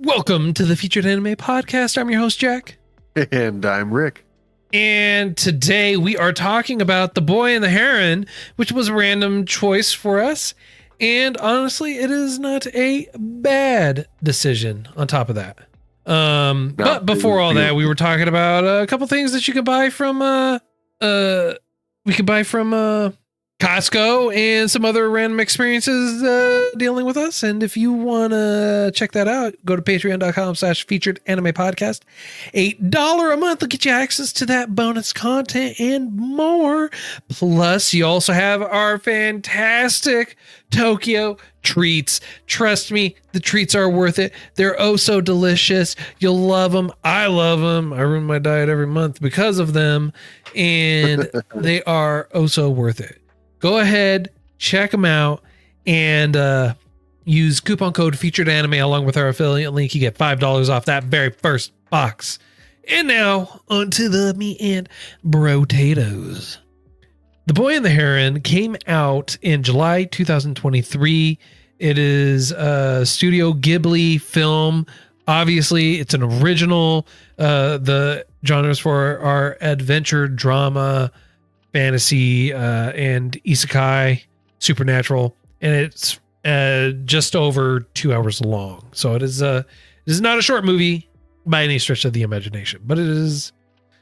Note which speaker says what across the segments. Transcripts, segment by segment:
Speaker 1: Welcome to the Featured Anime Podcast. I'm your host, Jack.
Speaker 2: And I'm Rick.
Speaker 1: And today we are talking about The Boy and the Heron, which was a random choice for us. And honestly, it is not a bad decision on top of that. But before all that, we were talking about a couple things that you could buy from Costco and some other random experiences dealing with us. And if you want to check that out, go to patreon.com/featured anime podcast. $8 a month will get you access to that bonus content and more. Plus, you also have our fantastic Tokyo treats. Trust me, the treats are worth it. They're oh so delicious. You'll love them. I love them. I ruin my diet every month because of them. And they are oh so worth it. Go ahead, check them out, and use coupon code Featured Anime along with our affiliate link. You get $5 off that very first box. And now, onto the meat and potatoes. The Boy and the Heron came out in July 2023. It is a Studio Ghibli film. Obviously, it's an original. The genres for are adventure, drama, fantasy, and isekai, supernatural, and it's just over 2 hours long. So it is not a short movie by any stretch of the imagination, but it is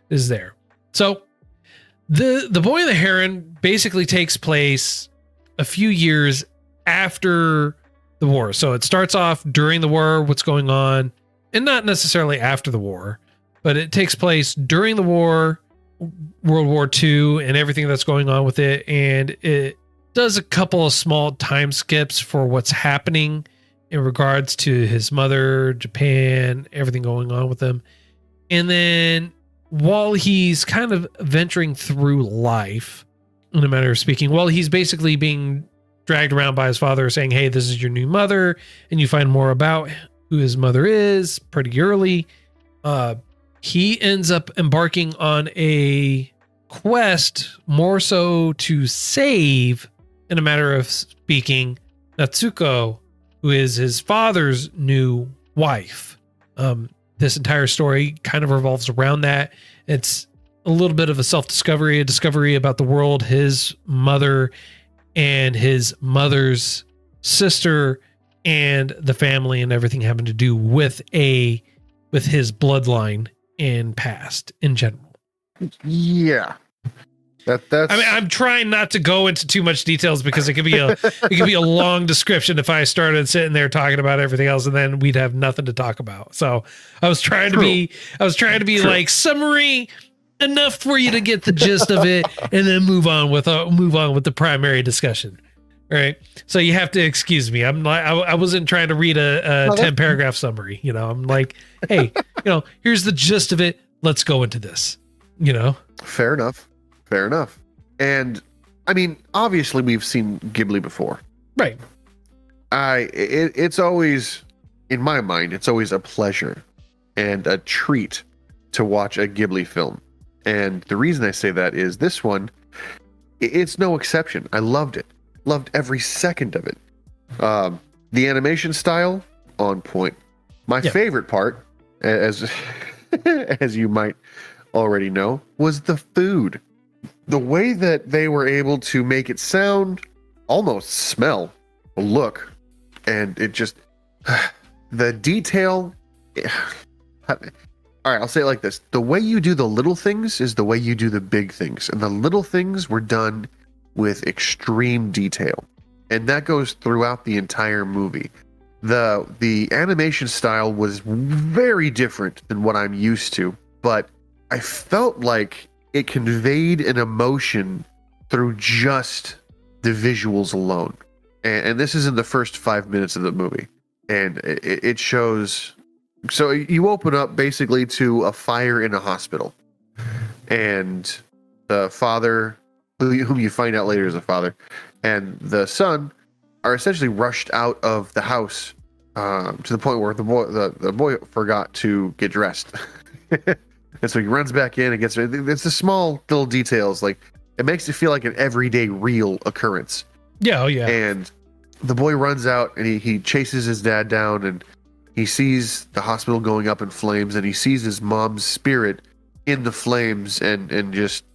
Speaker 1: there. So the Boy and the Heron basically takes place a few years after the war. So it starts off during the war, what's going on, and not necessarily after the war, but it takes place during the war, World War II, and everything that's going on with it. And it does a couple of small time skips for what's happening in regards to his mother, Japan, everything going on with him. And then while he's kind of venturing through life, in a manner of speaking, while he's basically being dragged around by his father saying, hey, this is your new mother, and you find more about who his mother is pretty early, he ends up embarking on a quest more so to save, in a matter of speaking, Natsuko, who is his father's new wife. This entire story kind of revolves around that. It's a little bit of a self-discovery, a discovery about the world, his mother and his mother's sister, and the family and everything having to do with his bloodline and past in general.
Speaker 2: Yeah. That's
Speaker 1: I mean, I'm trying not to go into too much details because it could be a long description if I started sitting there talking about everything else, and then we'd have nothing to talk about. So I was trying to be like summary enough for you to get the gist of it, and then move on with the primary discussion. All right. So you have to excuse me. I wasn't trying to read a 10 paragraph summary. I'm like, hey, here's the gist of it. Let's go into this,
Speaker 2: Fair enough. And I mean, obviously we've seen Ghibli before.
Speaker 1: Right.
Speaker 2: It's always, in my mind, it's always a pleasure and a treat to watch a Ghibli film. And the reason I say that is this one, it's no exception. I loved it. Loved every second of it. The animation style, on point. My favorite part, as you might already know, was the food. The way that they were able to make it sound, almost smell, look, and it just, the detail. All right, I'll say it like this. The way you do the little things is the way you do the big things. And the little things were done with extreme detail, and that goes throughout the entire movie. The animation style was very different than what I'm used to, but I felt like it conveyed an emotion through just the visuals alone. And this is in the first 5 minutes of the movie, and it shows. So you open up basically to a fire in a hospital, and the father, whom you find out later is a father, and the son are essentially rushed out of the house to the point where the boy forgot to get dressed. And so he runs back in and gets ready. It's the small little details. Like, it makes it feel like an everyday real occurrence.
Speaker 1: Yeah, oh yeah.
Speaker 2: And the boy runs out and he chases his dad down, and he sees the hospital going up in flames, and he sees his mom's spirit in the flames, and just,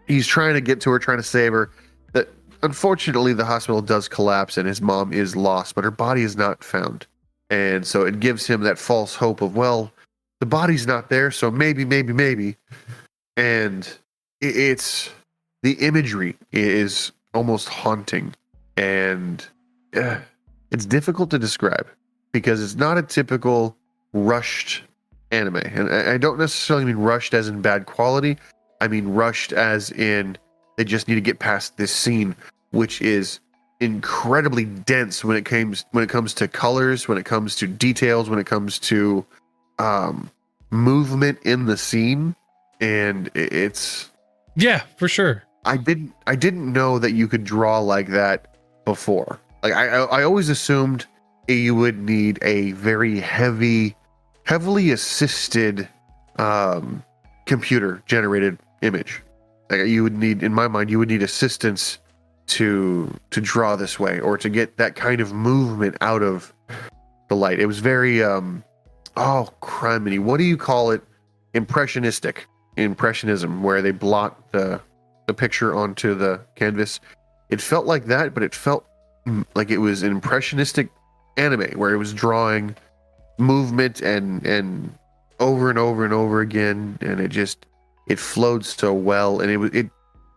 Speaker 2: he's trying to get to her, trying to save her. That unfortunately the hospital does collapse and his mom is lost, but her body is not found. And so it gives him that false hope of, well, the body's not there, so maybe. And it's the imagery is almost haunting, and it's difficult to describe because it's not a typical rushed anime. And I don't necessarily mean rushed as in bad quality. I mean rushed as in they just need to get past this scene, which is incredibly dense when it comes to colors, when it comes to details, when it comes to movement in the scene. And it's
Speaker 1: for sure.
Speaker 2: I didn't know that you could draw like that before. Like I always assumed you would need a very heavily assisted computer generated image. Like you would need, in my mind, assistance to draw this way or to get that kind of movement out of the light. It was very criminy. What do you call it? Impressionism, where they blot the picture onto the canvas. It felt like that, but it felt like it was an impressionistic anime where it was drawing movement and over and over and over again, and it flowed so well. And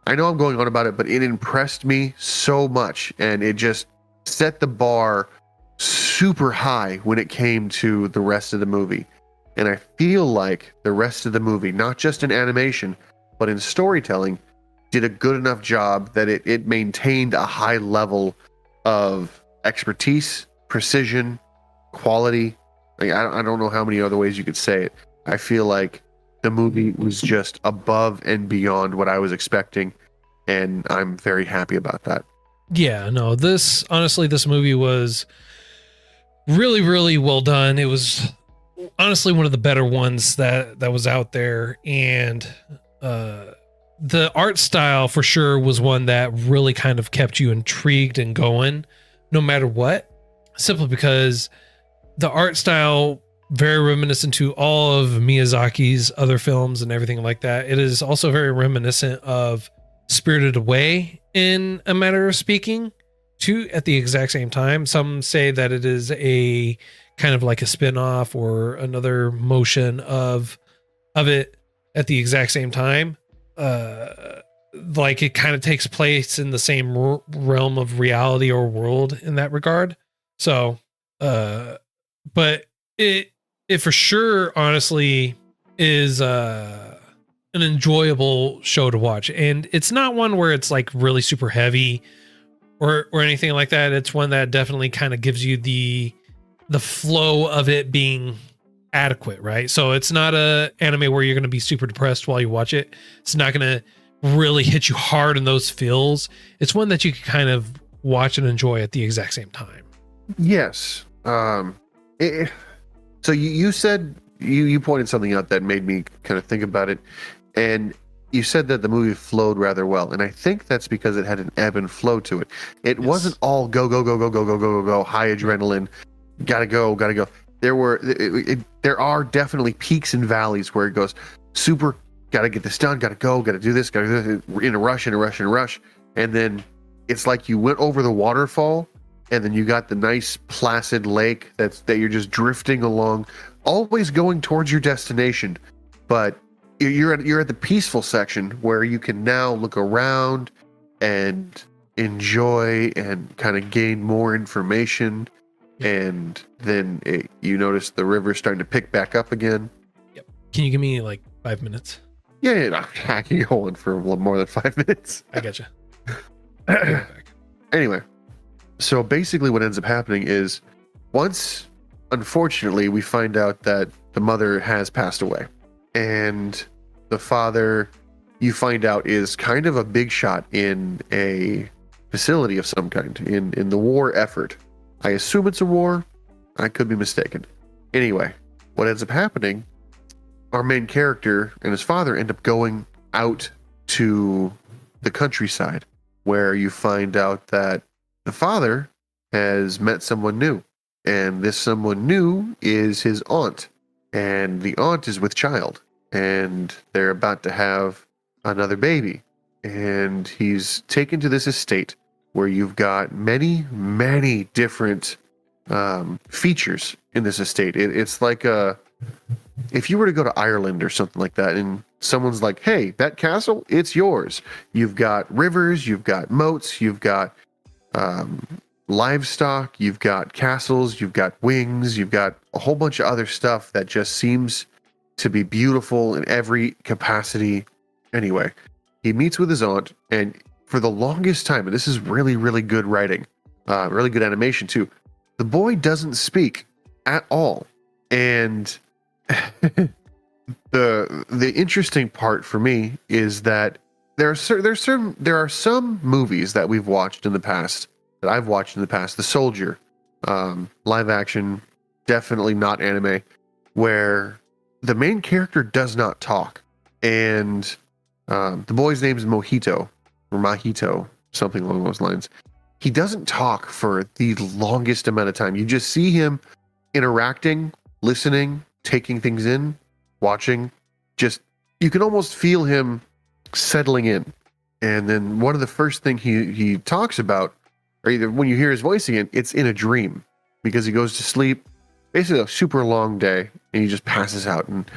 Speaker 2: I know I'm going on about it, but it impressed me so much, and it just set the bar super high when it came to the rest of the movie. And I feel like the rest of the movie, not just in animation, but in storytelling, did a good enough job that it maintained a high level of expertise, precision, quality. Like, I don't know how many other ways you could say it. I feel like the movie was just above and beyond what I was expecting, and I'm very happy about that.
Speaker 1: Yeah, no, this movie was really, really well done. It was honestly one of the better ones that was out there, and the art style for sure was one that really kind of kept you intrigued and going no matter what, simply because the art style very reminiscent to all of Miyazaki's other films and everything like that. It is also very reminiscent of Spirited Away in a matter of speaking, too, at the exact same time. Some say that it is a kind of like a spin-off or another motion of it at the exact same time. Like it kind of takes place in the same realm of reality or world in that regard. So, but it for sure, honestly, is an enjoyable show to watch. And it's not one where it's like really super heavy or anything like that. It's one that definitely kind of gives you the flow of it being adequate, right? So it's not a anime where you're going to be super depressed while you watch it. It's not going to really hit you hard in those feels. It's one that you can kind of watch and enjoy at the exact same time.
Speaker 2: Yes. So you said you pointed something out that made me kind of think about it, and you said that the movie flowed rather well, and I think that's because it had an ebb and flow to it. It wasn't all go high adrenaline, gotta go. There are definitely peaks and valleys where it goes super, gotta get this done, gotta do this, in a rush, and then it's like you went over the waterfall, and then you got the nice placid lake that you're just drifting along, always going towards your destination, but you're at the peaceful section where you can now look around and enjoy and kind of gain more information. And then you notice the river starting to pick back up again.
Speaker 1: Yep. Can you give me like 5 minutes?
Speaker 2: Yeah, I can go on for a little more than 5 minutes.
Speaker 1: I gotcha.
Speaker 2: Anyway, so basically what ends up happening is once, unfortunately, we find out that the mother has passed away, and the father, you find out, is kind of a big shot in a facility of some kind in the war effort. I assume it's a war. I could be mistaken. Anyway, what ends up happening, our main character and his father end up going out to the countryside, where you find out that the father has met someone new. And this someone new is his aunt. And the aunt is with child. And they're about to have another baby. And he's taken to this estate where you've got many, many different features in this estate. It's like if you were to go to Ireland or something like that, and someone's like, hey, that castle, it's yours. You've got rivers, you've got moats, you've got livestock, you've got castles, you've got wings, you've got a whole bunch of other stuff that just seems to be beautiful in every capacity. Anyway, he meets with his aunt, and for the longest time, and this is really, really good writing, really good animation too, the boy doesn't speak at all. And the interesting part for me is that there are some movies that we've watched in the past, that I've watched in the past, The Soldier, live action, definitely not anime, where the main character does not talk. And the boy's name is Mojito, or Mahito, something along those lines. He doesn't talk for the longest amount of time. You just see him interacting, listening, taking things in, watching. Just, you can almost feel him settling in. And then one of the first things he talks about, or either when you hear his voice again, it's in a dream, because he goes to sleep, basically a super long day, and he just passes out. And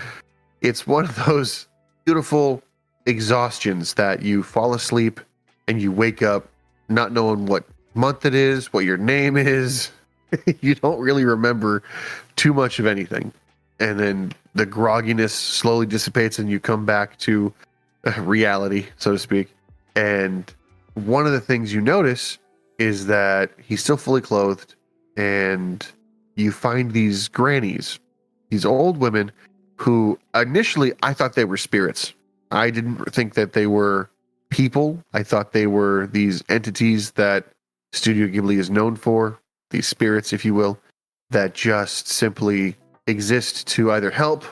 Speaker 2: it's one of those beautiful exhaustions that you fall asleep and you wake up not knowing what month it is, what your name is. You don't really remember too much of anything. And then the grogginess slowly dissipates and you come back to reality, so to speak. And one of the things you notice is that he's still fully clothed, and you find these grannies, these old women who initially I thought they were spirits. I didn't think that they were people. I thought they were these entities that Studio Ghibli is known for, these spirits, if you will, that just simply exist to either help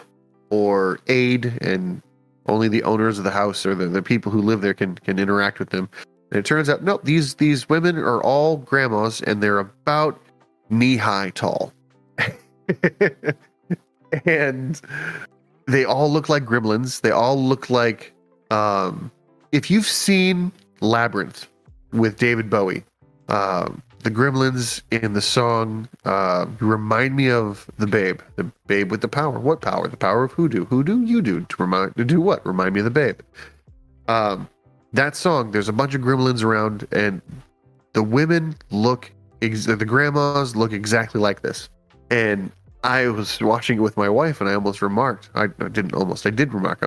Speaker 2: or aid, and only the owners of the house or the people who live there can interact with them. And it turns out, no, these women are all grandmas, and they're about knee-high tall. And they all look like gremlins. They all look like, if you've seen Labyrinth with David Bowie, the gremlins in the song remind me of the babe with the power. What power? The power of hoodoo. Hoodoo you do to do what? Remind me of the babe. That song, there's a bunch of gremlins around, and the women the grandmas look exactly like this. And I was watching it with my wife, and I almost remarked. I did remark.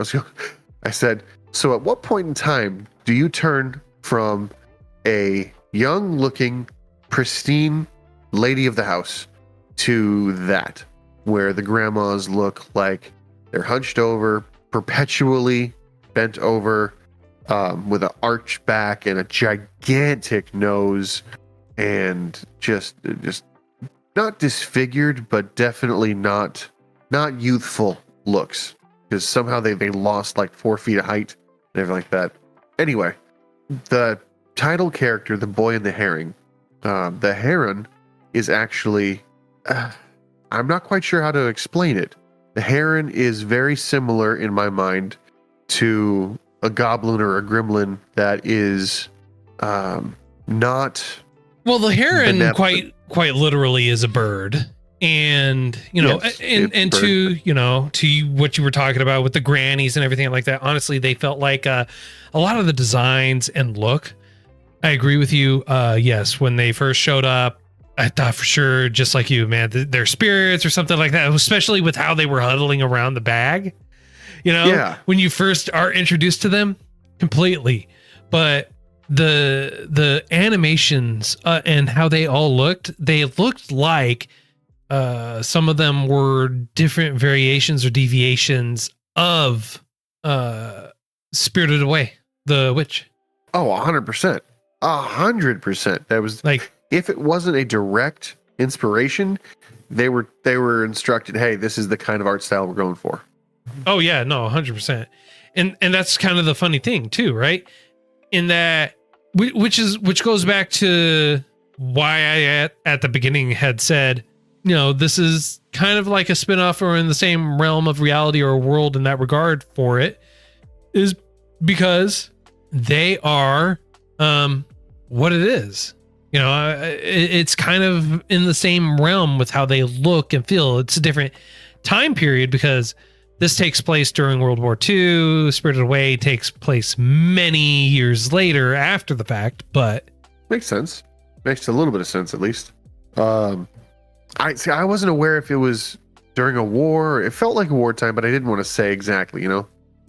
Speaker 2: I said, so at what point in time do you turn from a young-looking, pristine lady of the house to that, where the grandmas look like they're hunched over, perpetually bent over, with an arched back and a gigantic nose, and just not disfigured, but definitely not youthful looks, because somehow they lost like 4 feet of height and everything like that. Anyway, the title character, the boy in the herring, the Heron is actually, I'm not quite sure how to explain it. The Heron is very similar in my mind to a goblin or a gremlin that is not.
Speaker 1: Well, the heron quite literally is a bird. And, yes, and to what you were talking about with the grannies and everything like that, honestly, they felt like a lot of the designs and look. I agree with you. Yes, when they first showed up, I thought for sure, just like you, man, they're spirits or something like that, especially with how they were huddling around the bag. When you first are introduced to them, completely. But the animations and how they all looked like some of them were different variations or deviations of Spirited Away, the witch.
Speaker 2: Oh, 100%. 100%. That was like, if it wasn't a direct inspiration, they were instructed, hey, this is the kind of art style we're going for.
Speaker 1: Oh yeah, no, 100%. And that's kind of the funny thing too, right? In that, which goes back to why I at the beginning had said this is kind of like a spinoff or in the same realm of reality or world in that regard for it, is because they are what it is. It's kind of in the same realm with how they look and feel. It's a different time period because this takes place during World War II. Spirited Away takes place many years later after the fact, but
Speaker 2: makes sense. Makes a little bit of sense, at least. I wasn't aware if it was during a war. It felt like a wartime, but I didn't want to say exactly,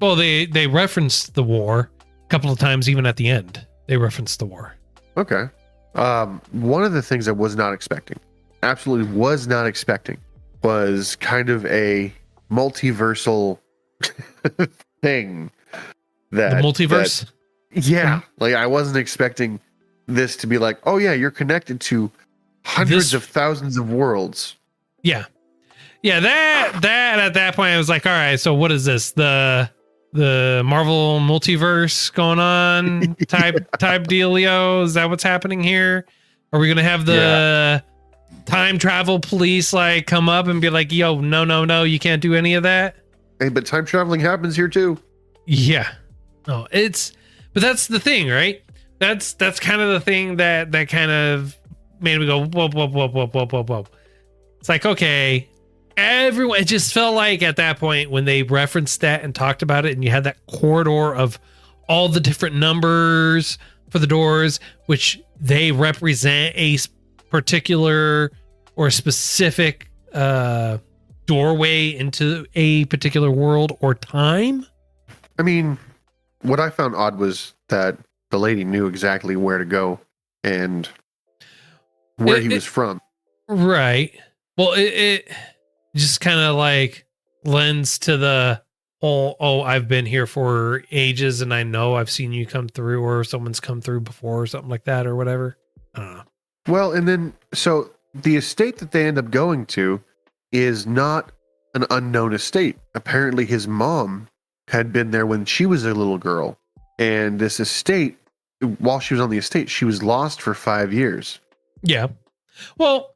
Speaker 1: Well, they referenced the war a couple of times, even at the end. They referenced the war.
Speaker 2: Okay. One of the things I was not expecting, absolutely was not expecting, was kind of a multiversal thing.
Speaker 1: The multiverse?
Speaker 2: Yeah. Like I wasn't expecting this to be like, oh yeah, you're connected to hundreds of thousands of worlds.
Speaker 1: Yeah. Yeah, that at that point I was like, all right, so what is this? The Marvel multiverse going on type dealio? Is that what's happening here? Are we gonna have the time travel police like come up and be like, yo, no, you can't do any of that?
Speaker 2: Hey, but time traveling happens here too.
Speaker 1: Yeah. No, but that's the thing, right? That's kind of the thing that kind of made me go, whoa. It's like, okay, everyone, it just felt like at that point when they referenced that and talked about it and you had that corridor of all the different numbers for the doors, which they represent a particular or specific doorway into a particular world or time.
Speaker 2: I mean, what I found odd was that the lady knew exactly where to go and where he was from.
Speaker 1: Right. Well, it just kind of like lends to the oh, I've been here for ages and I know I've seen you come through or someone's come through before or something like that or whatever. I don't know.
Speaker 2: Well, and then so the estate that they end up going to is not an unknown estate. Apparently his mom had been there when she was a little girl, and this estate, while she was on the estate, she was lost for 5 years.
Speaker 1: Yeah. Well,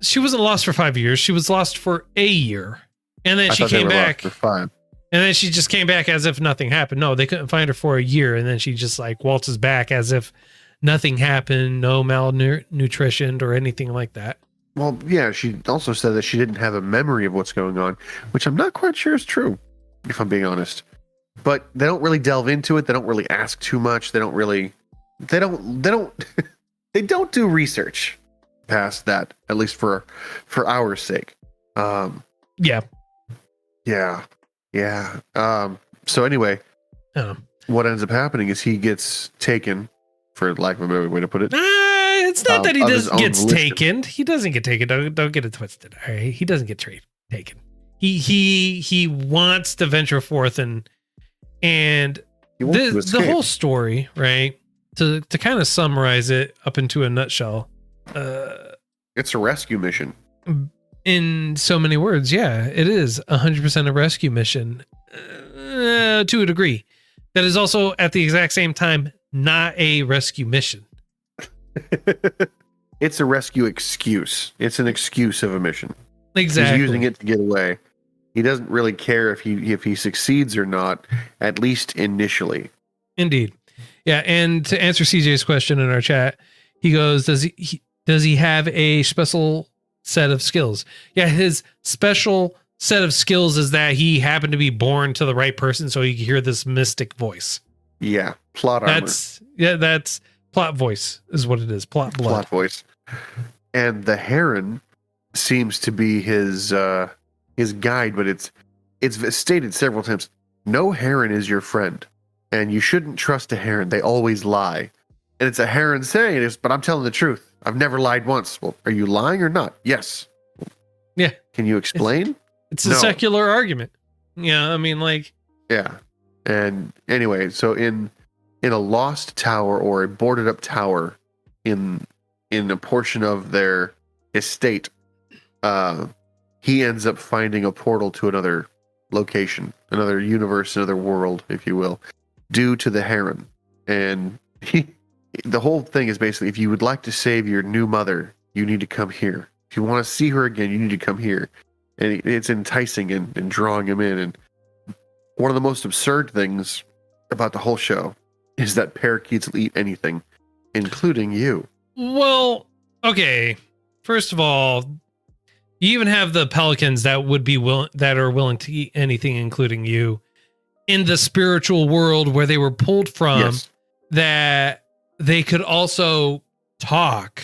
Speaker 1: she wasn't lost for 5 years. She was lost for a year. And then she came back
Speaker 2: for 5.
Speaker 1: And then she just came back as if nothing happened. No, they couldn't find her for a year. And then she just like waltzes back as if nothing happened, no malnutrition or anything like that.
Speaker 2: Well, yeah, she also said that she didn't have a memory of what's going on, which I'm not quite sure is true, if I'm being honest. But they don't really delve into it. They don't really ask too much. They don't they don't do research past that, at least for our sake.
Speaker 1: Yeah.
Speaker 2: So anyway, what ends up happening is he gets taken, for lack of a better way to put it.
Speaker 1: It's not that he gets taken. He doesn't get taken. Don't get it twisted. All right, he doesn't get taken. He wants to venture forth and the whole story, right? To kind of summarize it up into a nutshell,
Speaker 2: it's a rescue mission.
Speaker 1: In so many words, yeah, it is 100% a rescue mission to a degree. That is also at the exact same time not a rescue mission.
Speaker 2: It's a rescue excuse. It's an excuse of a mission.
Speaker 1: Exactly.
Speaker 2: He's using it to get away. He doesn't really care if he succeeds or not, at least initially.
Speaker 1: Indeed. Yeah, and to answer CJ's question in our chat, he goes, does he have a special set of skills? Yeah, his special set of skills is that he happened to be born to the right person so he could hear this mystic voice.
Speaker 2: Yeah, plot armor.
Speaker 1: That's plot voice is what it is. Plot blood.
Speaker 2: Plot voice. And the Heron seems to be his guide, but it's stated several times, no Heron is your friend, and you shouldn't trust a Heron. They always lie. And it's a Heron saying this, but I'm telling the truth. I've never lied once. Well, are you lying or not? Yes.
Speaker 1: Yeah.
Speaker 2: Can you explain?
Speaker 1: It's a secular argument. Yeah, I mean, like.
Speaker 2: Yeah. And anyway, so in a lost tower or a boarded up tower in a portion of their estate, he ends up finding a portal to another location, another universe, another world, if you will, due to the Heron. And the whole thing is basically, if you would like to save your new mother, you need to come here. If you want to see her again, you need to come here. And it's enticing and drawing him in. And one of the most absurd things about the whole show is that parakeets will eat anything, including you.
Speaker 1: Well, okay. First of all, you even have the pelicans that would be that are willing to eat anything, including you, in the spiritual world where they were pulled from.
Speaker 2: Yes.
Speaker 1: That they could also talk.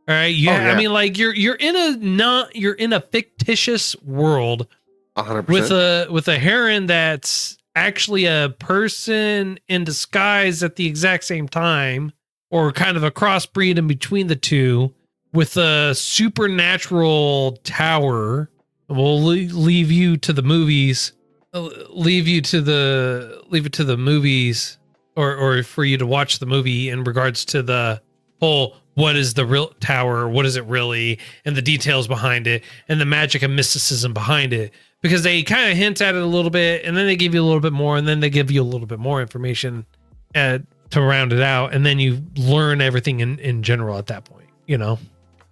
Speaker 1: All right. Yeah. I mean, like you're in a fictitious world
Speaker 2: 100%.
Speaker 1: with a heron that's actually a person in disguise at the exact same time, or kind of a crossbreed in between the two, with a supernatural tower. We'll leave you to the movies. Leave it to the movies, or for you to watch the movie in regards to the whole, what is the real tower? What is it really? And the details behind it and the magic and mysticism behind it, because they kind of hint at it a little bit, and then they give you a little bit more, and then they give you a little bit more information to round it out. And then you learn everything in general at that point, you know?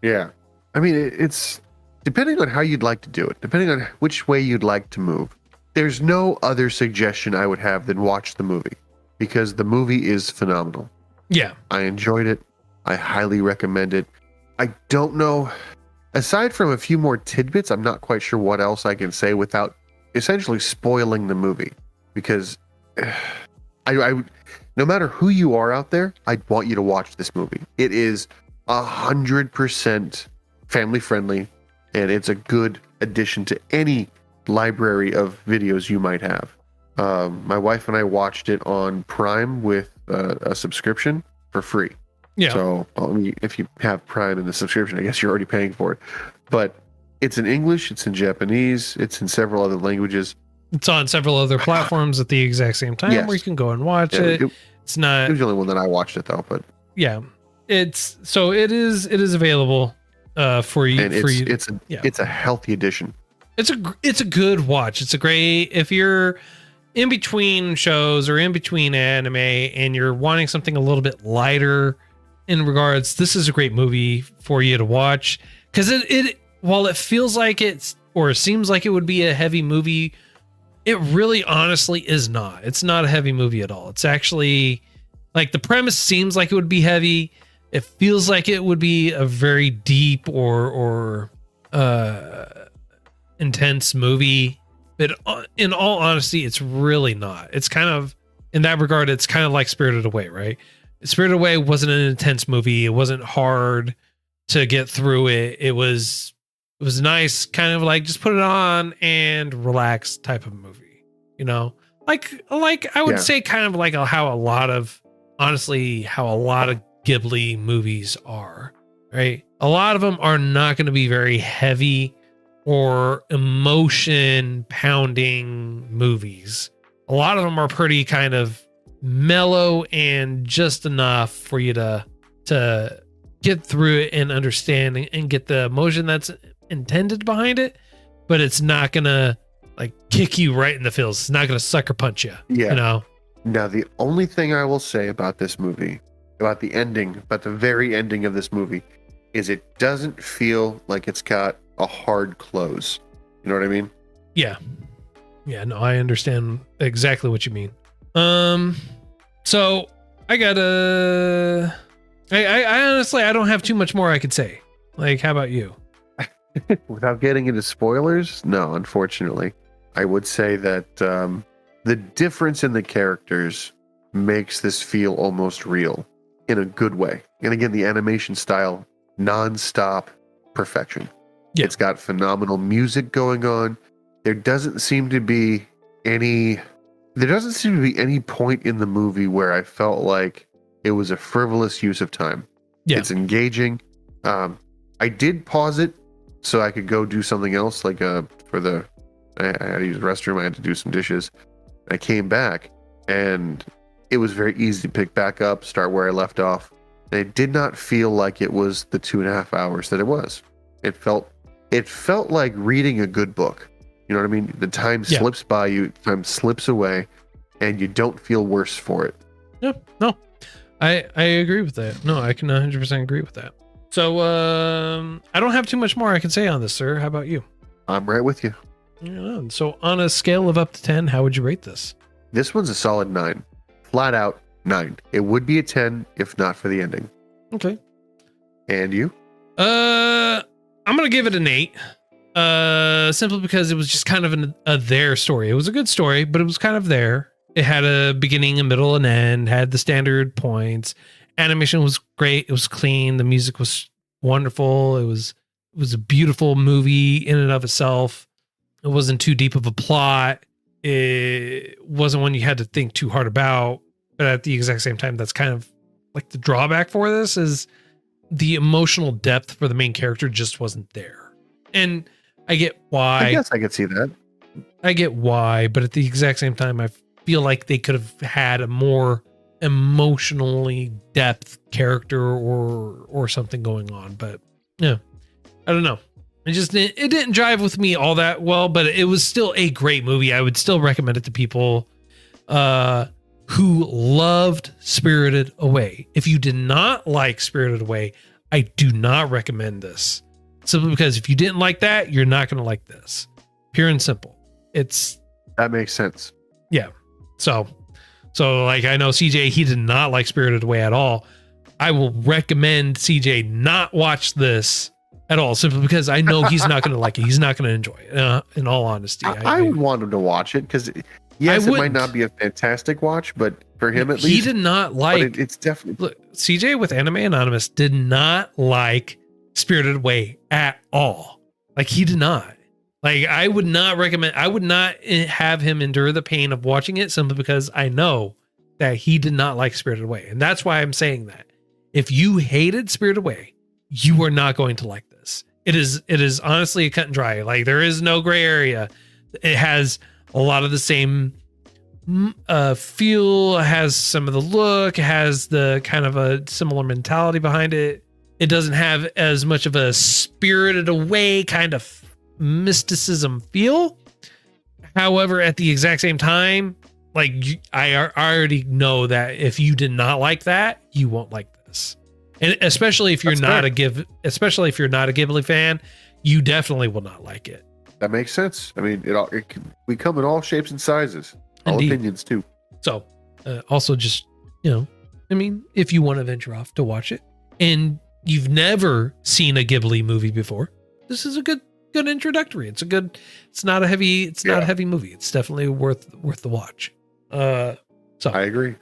Speaker 2: Yeah. I mean, it's depending on how you'd like to do it, depending on which way you'd like to move. There's no other suggestion I would have than watch the movie, because the movie is phenomenal.
Speaker 1: Yeah.
Speaker 2: I enjoyed it. I highly recommend it. I don't know, aside from a few more tidbits, I'm not quite sure what else I can say without essentially spoiling the movie, because I no matter who you are out there, I want you to watch this movie. It is 100% family friendly, and it's a good addition to any library of videos you might have. My wife and I watched it on Prime with a subscription for free.
Speaker 1: Yeah.
Speaker 2: So if you have Prime in the subscription, I guess you're already paying for it. But it's in English, it's in Japanese, it's in several other languages.
Speaker 1: It's on several other platforms at the exact same time,
Speaker 2: Yes.
Speaker 1: where you can go and watch it. It's not.
Speaker 2: It was the only one that I watched it though, but
Speaker 1: Yeah, it is available for you.
Speaker 2: and it's a healthy addition.
Speaker 1: It's a good watch. It's a great, if you're in between shows or in between anime and you're wanting something a little bit lighter in regards, this is a great movie for you to watch, because it while it feels like it's, or seems like it would be a heavy movie, it really honestly is not. It's not a heavy movie at all. It's actually, like, the premise seems like it would be heavy. It feels like it would be a very deep or intense movie, but in all honesty, it's really not. It's kind of, in that regard, it's kind of like Spirited Away, right? Spirited Away wasn't an intense movie. It wasn't hard to get through it. It was nice, kind of like just put it on and relax type of movie, you know? Like I would say kind of like how a lot of Ghibli movies are, right? A lot of them are not going to be very heavy or emotion pounding movies. A lot of them are pretty kind of mellow and just enough for you to get through it and understand and get the emotion that's intended behind it, but it's not gonna like kick you right in the feels. It's not gonna sucker punch you.
Speaker 2: Yeah.
Speaker 1: You know?
Speaker 2: Now, the only thing I will say about this movie, about the ending, about the very ending of this movie, is it doesn't feel like it's got a hard close. You know what I mean?
Speaker 1: Yeah. Yeah, no, I understand exactly what you mean. So I honestly, I don't have too much more I could say. Like, how about you?
Speaker 2: Without getting into spoilers, no, unfortunately. I would say that the difference in the characters makes this feel almost real in a good way. And again, the animation style, non-stop perfection.
Speaker 1: Yeah.
Speaker 2: It's got phenomenal music going on. There doesn't seem to be any point in the movie where I felt like it was a frivolous use of time.
Speaker 1: Yeah.
Speaker 2: It's engaging. I did pause it so I could go do something else, like I had to use the restroom, I had to do some dishes. I came back and it was very easy to pick back up, start where I left off. And it did not feel like it was the 2.5 hours that it was. It felt like reading a good book. You know what I mean? The time slips by you, time slips away, and you don't feel worse for it.
Speaker 1: Yeah, no, I agree with that. No, I can 100% agree with that. So I don't have too much more I can say on this, sir. How about you?
Speaker 2: I'm right with you.
Speaker 1: Yeah, so on a scale of up to 10, how would you rate this?
Speaker 2: This one's a solid 9. Flat out 9. It would be a 10 if not for the ending.
Speaker 1: Okay.
Speaker 2: And you?
Speaker 1: I'm gonna give it an 8. Simply because it was just kind of a there story. It was a good story, but it was kind of there. It had a beginning, a middle, and end. Had the standard points. Animation was great. It was clean. The music was wonderful. It was a beautiful movie in and of itself. It wasn't too deep of a plot. It wasn't one you had to think too hard about. But at the exact same time, that's kind of like the drawback for this is the emotional depth for the main character just wasn't there. And I get why.
Speaker 2: I guess I could see that.
Speaker 1: I get why, but at the exact same time, I feel like they could have had a more emotionally depth character or something going on. But yeah, I don't know. It didn't drive with me all that well, but it was still a great movie. I would still recommend it to people who loved Spirited Away. If you did not like Spirited Away, I do not recommend this. Simply because if you didn't like that, you're not going to like this. Pure and simple.
Speaker 2: That makes sense.
Speaker 1: Yeah. So like I know CJ, he did not like Spirited Away at all. I will recommend CJ not watch this at all, simply because I know he's not going to like it. He's not going to enjoy it. In all honesty,
Speaker 2: I would want him to watch it because yes, it might not be a fantastic watch, but for him at least,
Speaker 1: he did not like.
Speaker 2: It's definitely
Speaker 1: Look, CJ with Anime Anonymous did not like Spirited Away at all. Like he did not. Like I would not recommend. I would not have him endure the pain of watching it simply because I know that he did not like Spirited Away, and that's why I'm saying that. If you hated Spirited Away, you are not going to like this. It is honestly a cut and dry. Like there is no gray area. It has a lot of the same feel, has some of the look, has the kind of a similar mentality behind it. It doesn't have as much of a Spirited Away kind of mysticism feel. However, at the exact same time, like I already know that if you did not like that, you won't like this. And especially if you're not a Ghibli fan, you definitely will not like it.
Speaker 2: That makes sense. I mean, we come in all shapes and sizes, all
Speaker 1: Indeed.
Speaker 2: opinions too.
Speaker 1: So, also just, I mean, if you want to venture off to watch it and you've never seen a Ghibli movie before, this is a good introductory. It's not a heavy movie. It's definitely worth the watch. So
Speaker 2: I agree.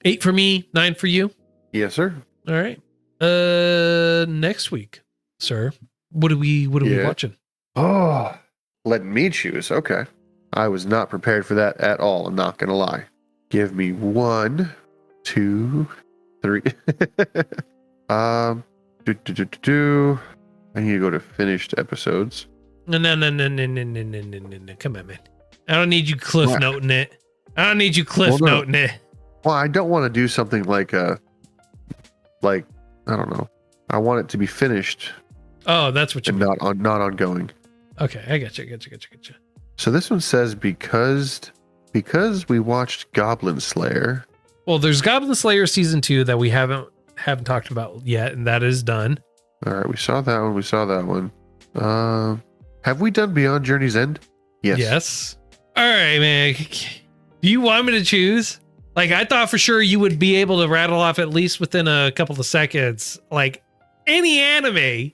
Speaker 1: 8 for me, 9 for you.
Speaker 2: Yes, sir.
Speaker 1: All right. Next week, sir, what are we watching?
Speaker 2: Oh, letting me choose. Okay. I was not prepared for that at all. I'm not going to lie. Give me 1, 2, 3. I need to go to finished episodes.
Speaker 1: No. Come on, man. I don't need you cliff noting it. Noting it.
Speaker 2: Well, I don't want to do something like I don't know. I want it to be finished.
Speaker 1: Oh, that's what you mean.
Speaker 2: Not ongoing.
Speaker 1: Okay, I got you.
Speaker 2: So this one says because we watched Goblin Slayer.
Speaker 1: Well, there's Goblin Slayer season 2 that we haven't talked about yet, and that is done.
Speaker 2: All right, we saw that one. Have we done Beyond Journey's End? Yes.
Speaker 1: All right, man. Do you want me to choose? Like, I thought for sure you would be able to rattle off at least within a couple of seconds, like any anime,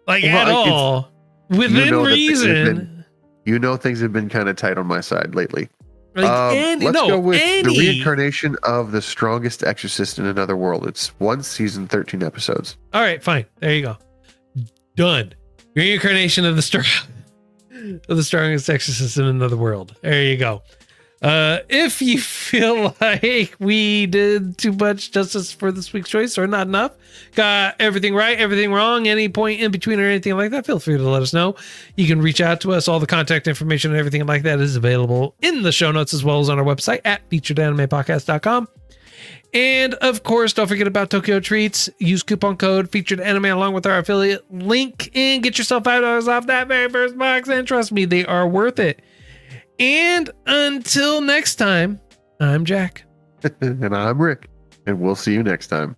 Speaker 1: like at all, within reason.
Speaker 2: Things have been kind of tight on my side lately.
Speaker 1: Like
Speaker 2: let's go with the reincarnation of the strongest exorcist in another world. It's 1 season, 13 episodes.
Speaker 1: All right, fine. There you go. Done. Reincarnation of the strongest exorcist in another world. There you go. If you feel like we did too much justice for this week's choice or not enough, got everything right, everything wrong, any point in between or anything like that, feel free to let us know. You can reach out to us. All the contact information and everything like that is available in the show notes as well as on our website at featuredanimepodcast.com. And of course, don't forget about Tokyo Treats. Use coupon code Featured Anime along with our affiliate link and get yourself $5 off that very first box. And trust me, they are worth it. And until next time, I'm Jack.
Speaker 2: And I'm Rick. And we'll see you next time.